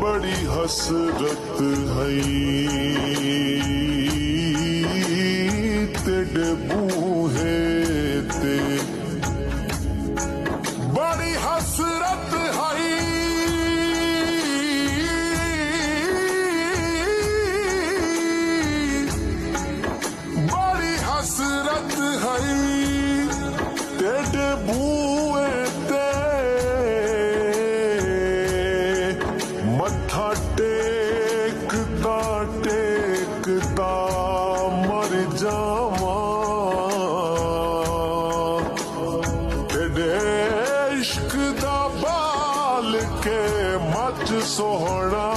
बड़ी हसरत है तेरे बूहे ते बड़ी हसरत है बड़ी हसरत है तेरे बूहे ते मत्था टेकदा टेकदा मर जावा तेरे इश्क दा बाल के मच सोहना